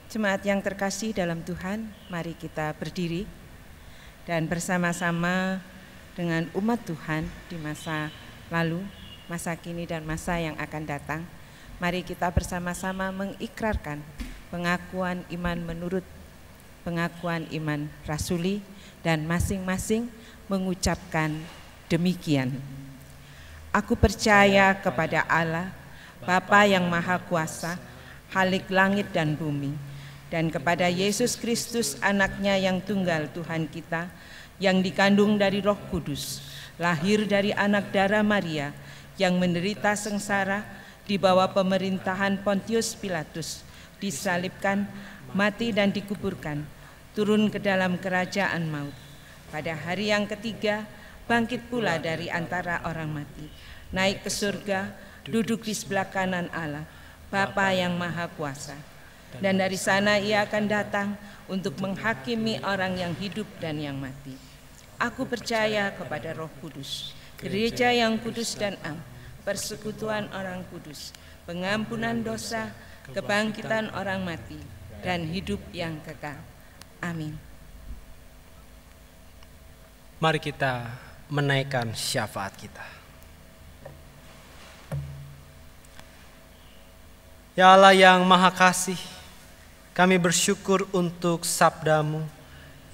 Jemaat yang terkasih dalam Tuhan, mari kita berdiri dan bersama-sama dengan umat Tuhan di masa lalu, masa kini dan masa yang akan datang. Mari kita bersama-sama mengikrarkan pengakuan iman menurut pengakuan iman rasuli dan masing-masing mengucapkan demikian. Aku percaya kepada Allah, Bapa yang Maha Kuasa, Khalik langit dan bumi, dan kepada Yesus Kristus anaknya yang tunggal Tuhan kita, yang dikandung dari Roh Kudus, lahir dari anak darah Maria, yang menderita sengsara di bawah pemerintahan Pontius Pilatus, disalibkan, mati dan dikuburkan, turun ke dalam kerajaan maut. Pada hari yang ketiga, bangkit pula dari antara orang mati, naik ke surga, duduk di sebelah kanan Allah, Bapa yang Maha Kuasa. Dan dari sana ia akan datang untuk menghakimi orang yang hidup dan yang mati. Aku percaya kepada Roh Kudus, gereja yang kudus dan am, persekutuan orang kudus, pengampunan dosa, kebangkitan orang mati, dan hidup yang kekal. Amin. Mari kita menaikkan syafaat kita. Ya Allah yang Maha Kasih, kami bersyukur untuk sabda-Mu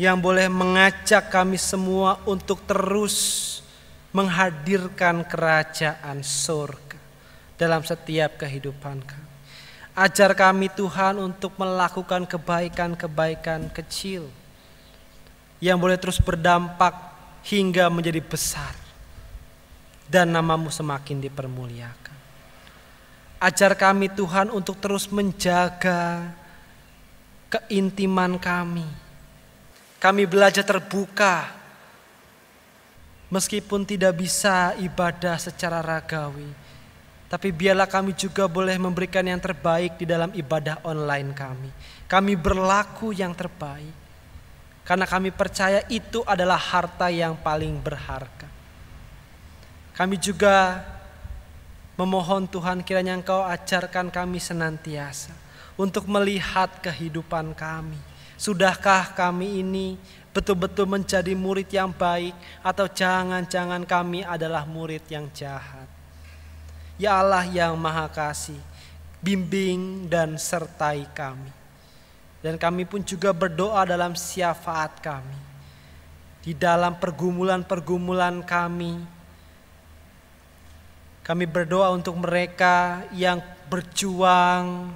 yang boleh mengajak kami semua untuk terus menghadirkan kerajaan surga dalam setiap kehidupan kami. Ajar kami Tuhan untuk melakukan kebaikan-kebaikan kecil yang boleh terus berdampak hingga menjadi besar dan nama-Mu semakin dipermuliakan. Ajar kami Tuhan untuk terus menjaga keintiman kami. Kami belajar terbuka meskipun tidak bisa ibadah secara ragawi. Tapi biarlah kami juga boleh memberikan yang terbaik di dalam ibadah online kami. Kami berlaku yang terbaik. Karena kami percaya itu adalah harta yang paling berharga. Kami juga memohon Tuhan kiranya Engkau ajarkan kami senantiasa untuk melihat kehidupan kami. Sudahkah kami ini betul-betul menjadi murid yang baik atau jangan-jangan kami adalah murid yang jahat. Ya Allah yang Maha Kasih, bimbing dan sertai kami. Dan kami pun juga berdoa dalam syafaat kami. Di dalam pergumulan-pergumulan kami berdoa untuk mereka yang berjuang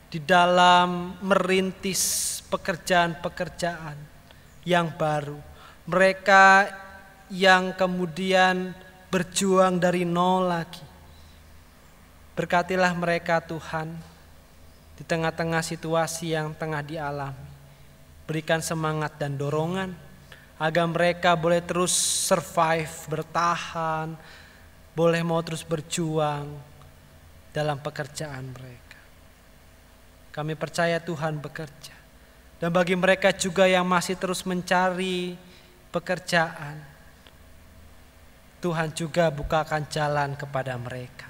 di dalam merintis pekerjaan-pekerjaan yang baru. Mereka yang kemudian berjuang dari nol lagi. Berkatilah mereka Tuhan di tengah-tengah situasi yang tengah dialami. Berikan semangat dan dorongan agar mereka boleh terus survive, bertahan, boleh mau terus berjuang dalam pekerjaan mereka. Kami percaya Tuhan bekerja. Dan bagi mereka juga yang masih terus mencari pekerjaan, Tuhan juga bukakan jalan kepada mereka.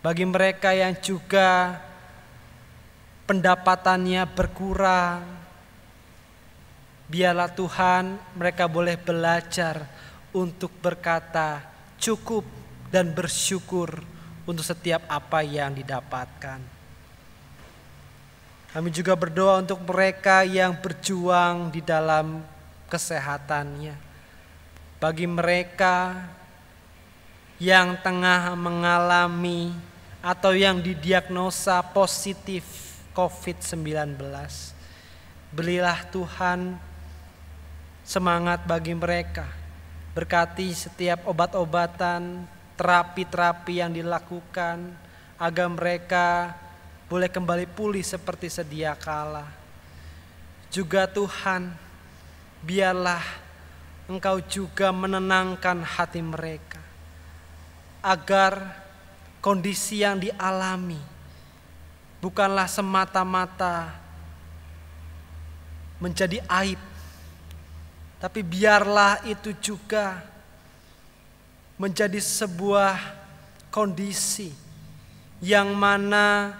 Bagi mereka yang juga pendapatannya berkurang, biarlah Tuhan mereka boleh belajar untuk berkata cukup dan bersyukur untuk setiap apa yang didapatkan. Kami juga berdoa untuk mereka yang berjuang di dalam kesehatannya. Bagi mereka yang tengah mengalami atau yang didiagnosa positif COVID-19, Berilah Tuhan semangat bagi mereka. Berkati setiap obat-obatan, terapi-terapi yang dilakukan, agar mereka boleh kembali pulih seperti sedia kala. Juga Tuhan, biarlah Engkau juga menenangkan hati mereka, agar kondisi yang dialami bukanlah semata-mata menjadi aib, tapi biarlah itu juga menjadi sebuah kondisi yang mana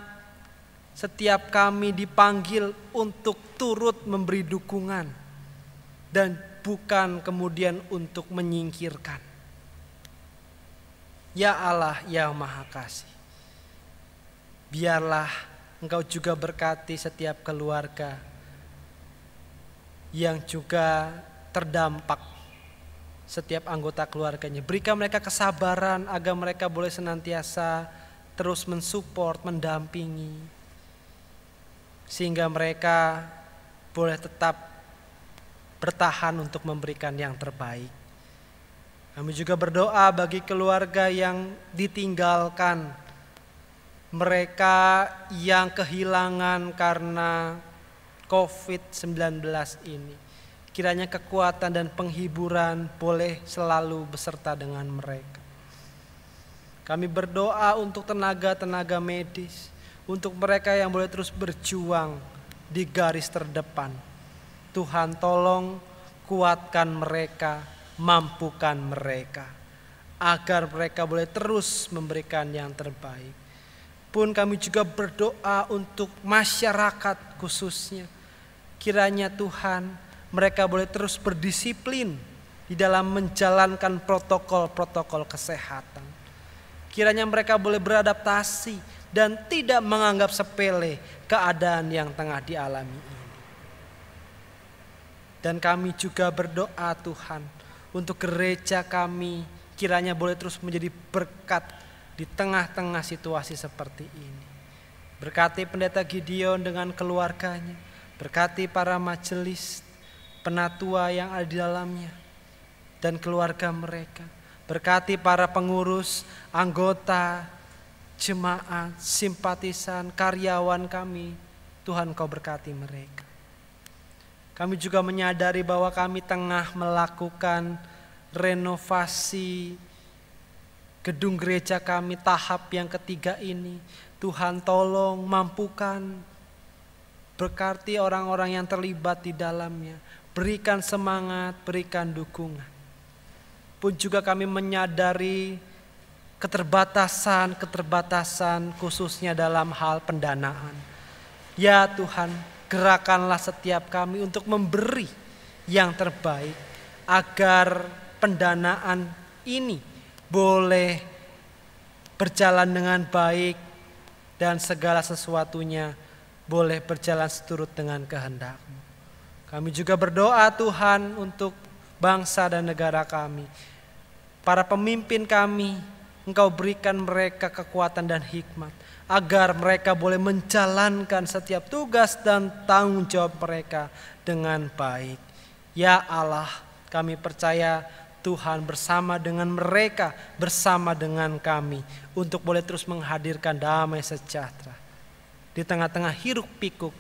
setiap kami dipanggil untuk turut memberi dukungan dan bukan kemudian untuk menyingkirkan. Ya Allah yang Maha Kasih, biarlah Engkau juga berkati setiap keluarga yang juga terdampak, setiap anggota keluarganya. Berikan mereka kesabaran agar mereka boleh senantiasa terus mensupport, mendampingi, sehingga mereka boleh tetap bertahan untuk memberikan yang terbaik. Kami juga berdoa bagi keluarga yang ditinggalkan, mereka yang kehilangan karena COVID-19 ini. Kiranya kekuatan dan penghiburan boleh selalu beserta dengan mereka. Kami berdoa untuk tenaga-tenaga medis, untuk mereka yang boleh terus berjuang di garis terdepan. Tuhan tolong kuatkan mereka, mampukan mereka, agar mereka boleh terus memberikan yang terbaik. Pun kami juga berdoa untuk masyarakat khususnya. Kiranya Tuhan, mereka boleh terus berdisiplin di dalam menjalankan protokol-protokol kesehatan. Kiranya mereka boleh beradaptasi dan tidak menganggap sepele keadaan yang tengah dialami ini. Dan kami juga berdoa Tuhan untuk gereja kami, kiranya boleh terus menjadi berkat di tengah-tengah situasi seperti ini. Berkati Pendeta Gideon dengan keluarganya, berkati para majelis, penatua yang ada di dalamnya, dan keluarga mereka. Berkati para pengurus, anggota, jemaat, simpatisan, karyawan kami. Tuhan Kau berkati mereka. Kami juga menyadari bahwa kami tengah melakukan renovasi gedung gereja kami tahap yang ketiga ini. Tuhan tolong mampukan, berkati orang-orang yang terlibat di dalamnya. Berikan semangat, berikan dukungan. Pun juga kami menyadari keterbatasan khususnya dalam hal pendanaan. Ya Tuhan, gerakanlah setiap kami untuk memberi yang terbaik agar pendanaan ini boleh berjalan dengan baik dan segala sesuatunya boleh berjalan seturut dengan kehendak-Mu. Kami juga berdoa Tuhan untuk bangsa dan negara kami. Para pemimpin kami, Engkau berikan mereka kekuatan dan hikmat agar mereka boleh menjalankan setiap tugas dan tanggung jawab mereka dengan baik. Ya Allah, kami percaya Tuhan bersama dengan mereka, bersama dengan kami untuk boleh terus menghadirkan damai sejahtera di tengah-tengah hiruk pikuk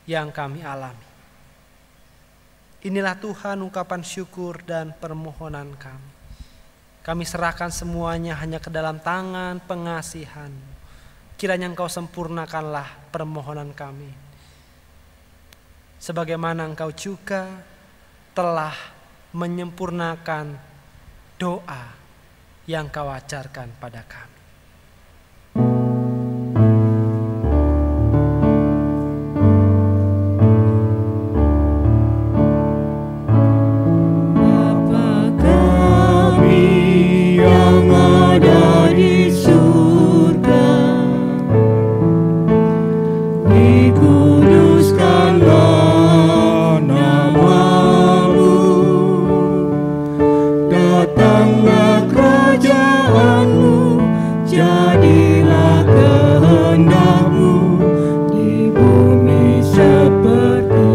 yang kami alami. Inilah Tuhan ungkapan syukur dan permohonan kami. Kami serahkan semuanya hanya ke dalam tangan pengasihan. Kiranya Engkau sempurnakanlah permohonan kami. Sebagaimana Engkau juga telah menyempurnakan doa yang Kau ajarkan pada kami. Jadilah kehendak-Mu di bumi seperti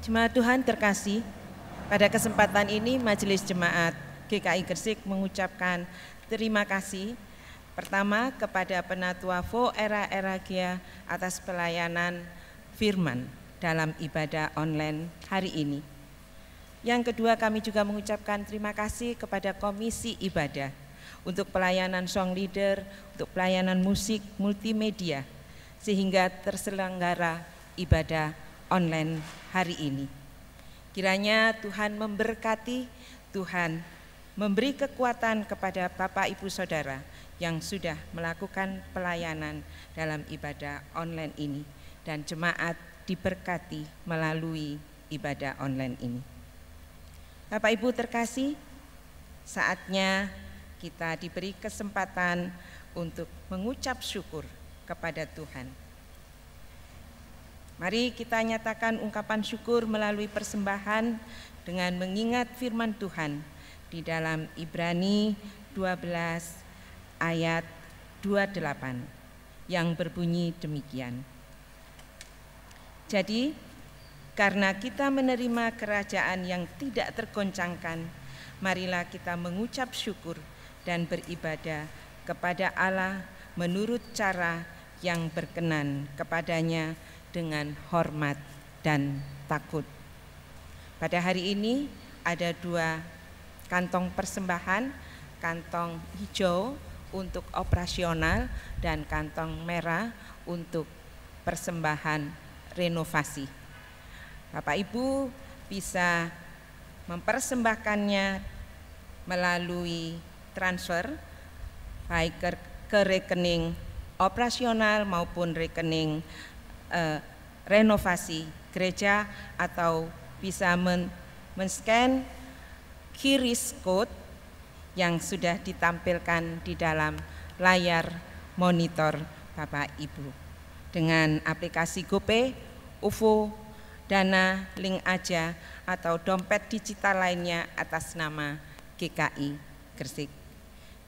Jemaat Tuhan terkasih, pada kesempatan ini Majelis Jemaat GKI Gresik mengucapkan terima kasih pertama kepada Penatua Vo Era Eragia atas pelayanan firman dalam ibadah online hari ini. Yang kedua, kami juga mengucapkan terima kasih kepada Komisi Ibadah untuk pelayanan song leader, untuk pelayanan musik multimedia, sehingga terselenggara ibadah online hari ini. Kiranya Tuhan memberkati, Tuhan memberi kekuatan kepada Bapak Ibu Saudara yang sudah melakukan pelayanan dalam ibadah online ini, dan jemaat diberkati melalui ibadah online ini. Bapak Ibu terkasih, saatnya kita diberi kesempatan untuk mengucap syukur kepada Tuhan. Mari kita nyatakan ungkapan syukur melalui persembahan dengan mengingat firman Tuhan di dalam Ibrani 12 ayat 28 yang berbunyi demikian. Jadi, karena kita menerima kerajaan yang tidak tergoncangkan, marilah kita mengucap syukur dan beribadah kepada Allah menurut cara yang berkenan kepadanya dengan hormat dan takut. Pada hari ini ada 2 kantong persembahan, kantong hijau untuk operasional dan kantong merah untuk persembahan renovasi. Bapak Ibu bisa mempersembahkannya melalui transfer baik ke rekening operasional maupun rekening renovasi gereja, atau bisa men-scan QRIS code yang sudah ditampilkan di dalam layar monitor Bapak Ibu dengan aplikasi GoPay, OVO, Dana, Link Aja, atau dompet digital lainnya atas nama GKI Gresik.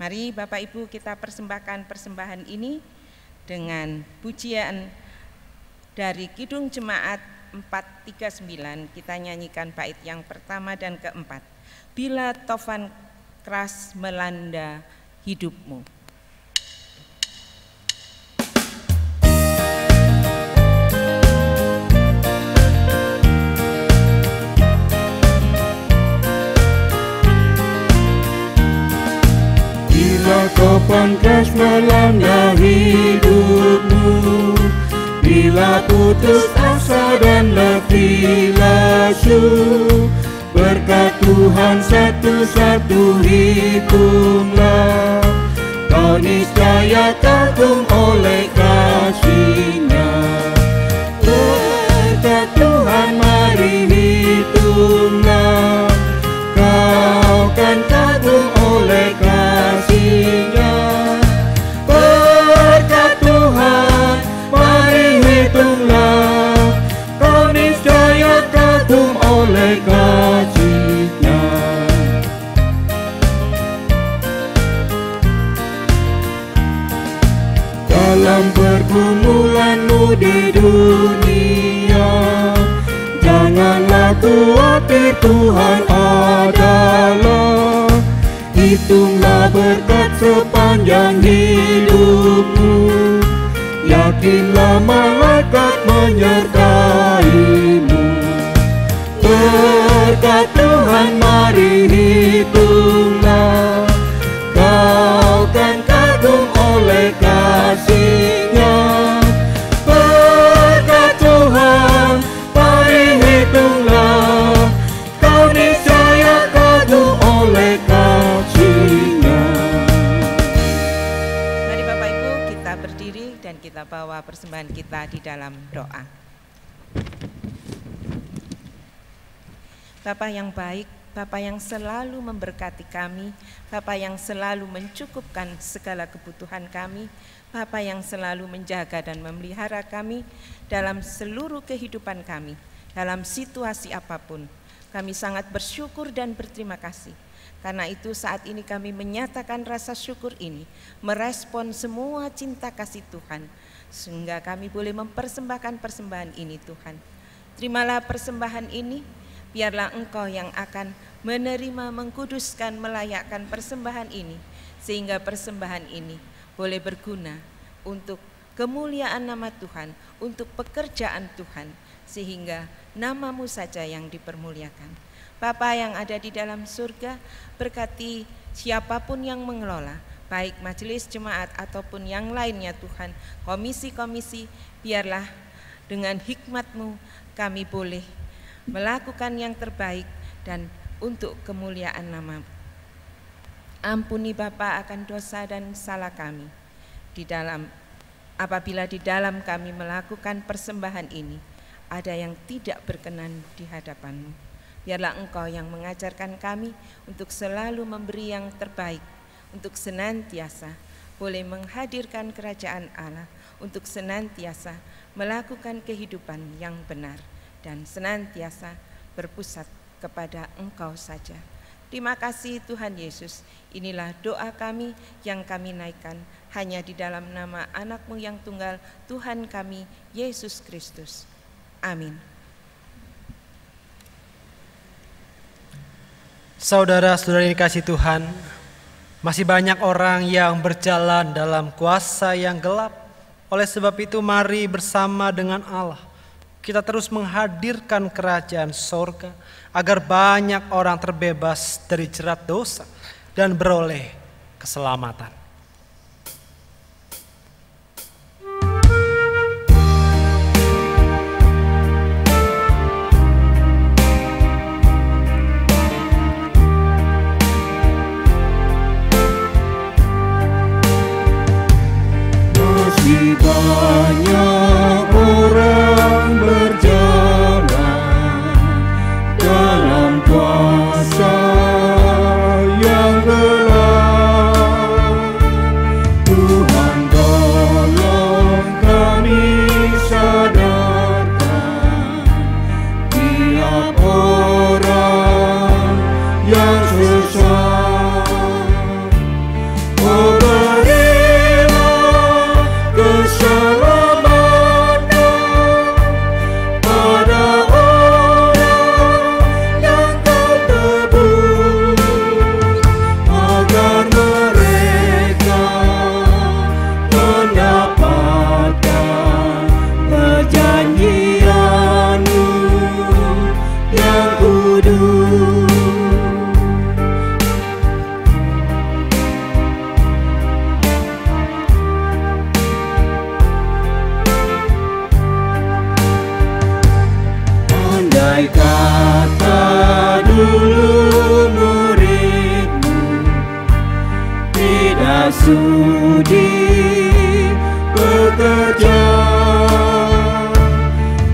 Mari Bapak Ibu kita persembahkan persembahan ini dengan pujian dari Kidung Jemaat 439. Kita nyanyikan bait yang pertama dan keempat. Bila tofan keras melanda hidupmu. Bila tofan keras melanda hidupmu, bila putus asa dan letih lesu, berkat Tuhan satu-satu hitunglah, kau niscaya kagum oleh kasih-Nya. Berkat Tuhan mari hitunglah, kau kan kagum oleh kasih-Nya. Berkat Tuhan mari hitunglah, kau niscaya kagum oleh kasih-Nya. Dalam pergumulanmu di dunia, janganlah khawatir, Tuhan adalah. Hitunglah berkat sepanjang hidupmu, yakinlah malaikat menyertaimu. Berkat Tuhan mari hitunglah, kau kan kagum oleh kasih-Nya. Berkat Tuhan mari hitunglah, kau niscaya kagum oleh kasih-Nya. Mari Bapak Ibu kita berdiri dan kita bawa persembahan kita di dalam doa. Bapa yang baik, Bapa yang selalu memberkati kami, Bapa yang selalu mencukupkan segala kebutuhan kami, Bapa yang selalu menjaga dan memelihara kami dalam seluruh kehidupan kami, dalam situasi apapun. Kami sangat bersyukur dan berterima kasih. Karena itu saat ini kami menyatakan rasa syukur ini, merespon semua cinta kasih Tuhan, sehingga kami boleh mempersembahkan persembahan ini Tuhan. Terimalah persembahan ini, biarlah Engkau yang akan menerima, mengkuduskan, melayakkan persembahan ini, sehingga persembahan ini boleh berguna untuk kemuliaan nama Tuhan, untuk pekerjaan Tuhan, sehingga nama-Mu saja yang dipermuliakan. Bapa yang ada di dalam surga, berkati siapapun yang mengelola, baik majelis jemaat ataupun yang lainnya Tuhan, komisi-komisi, biarlah dengan hikmat-Mu kami boleh melakukan yang terbaik dan untuk kemuliaan nama-Mu. Ampuni Bapa akan dosa dan salah kami apabila di dalam kami melakukan persembahan ini ada yang tidak berkenan di hadapan-Mu. Biarlah Engkau yang mengajarkan kami untuk selalu memberi yang terbaik, untuk senantiasa boleh menghadirkan kerajaan Allah, untuk senantiasa melakukan kehidupan yang benar dan senantiasa berpusat kepada Engkau saja. Terima kasih Tuhan Yesus. Inilah doa kami yang kami naikkan hanya di dalam nama anak-Mu yang tunggal, Tuhan kami Yesus Kristus. Amin. Saudara-saudari yang dikasihi Tuhan, masih banyak orang yang berjalan dalam kuasa yang gelap. Oleh sebab itu mari bersama dengan Allah kita terus menghadirkan kerajaan sorga, agar banyak orang terbebas dari jerat dosa dan beroleh keselamatan. Masih banyak orang berjalan dalam kuasa yang gelap. Tuhan tolong kami sadarkan tiap orang yang sesat. Oh, andai kata dulu murid-Mu tidak sudi bekerja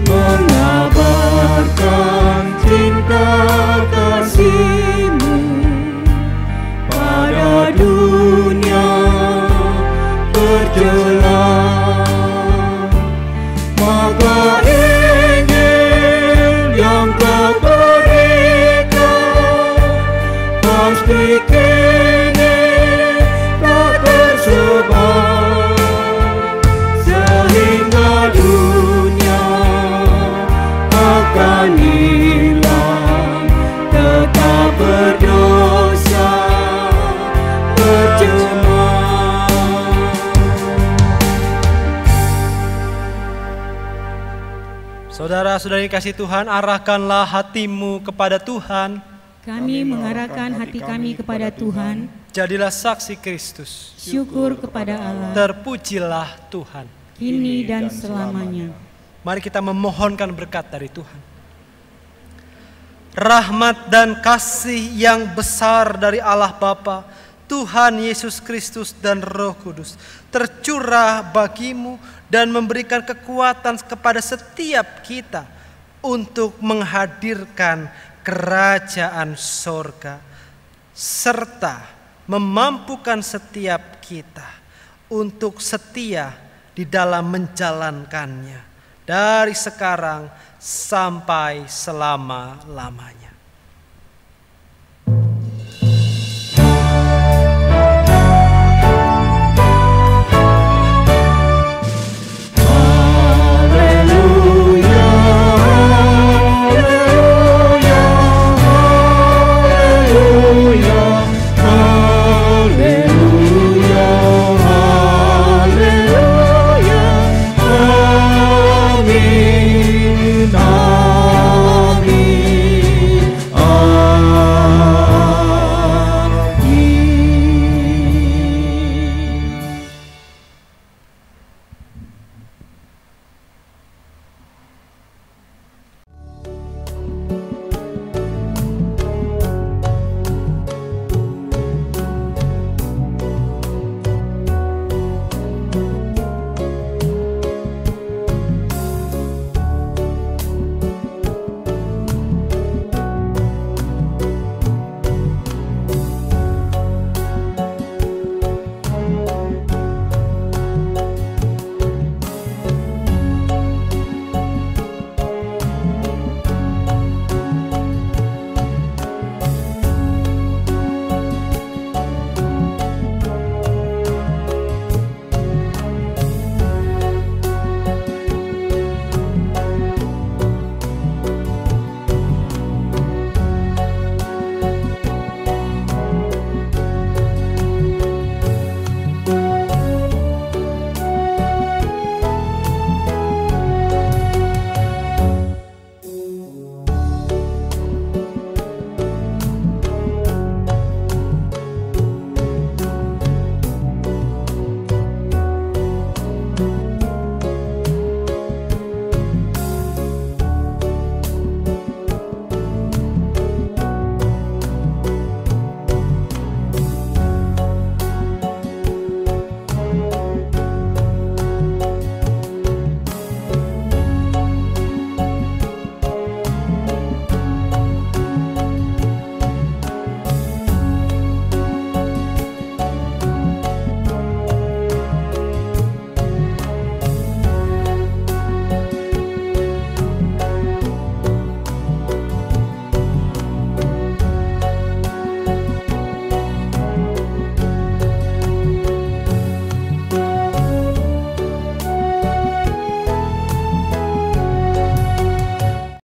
mengabarkan cinta kasih-Mu pada dunia berjalan, maka yang Kau berikan pasti kini tak tersebar, sehingga dunia akan hilang, tetap berdosa berjemaah. Saudara-saudari kasih Tuhan, arahkanlah hatimu kepada Tuhan. Kami mengarahkan hati kami kepada Tuhan. Jadilah saksi Kristus. Syukur kepada Allah. Terpujilah Tuhan. Kini dan selamanya. Mari kita memohonkan berkat dari Tuhan. Rahmat dan kasih yang besar dari Allah Bapa, Tuhan Yesus Kristus dan Roh Kudus tercurah bagimu dan memberikan kekuatan kepada setiap kita untuk menghadirkan kerajaan sorga, serta memampukan setiap kita untuk setia di dalam menjalankannya dari sekarang sampai selama-lamanya.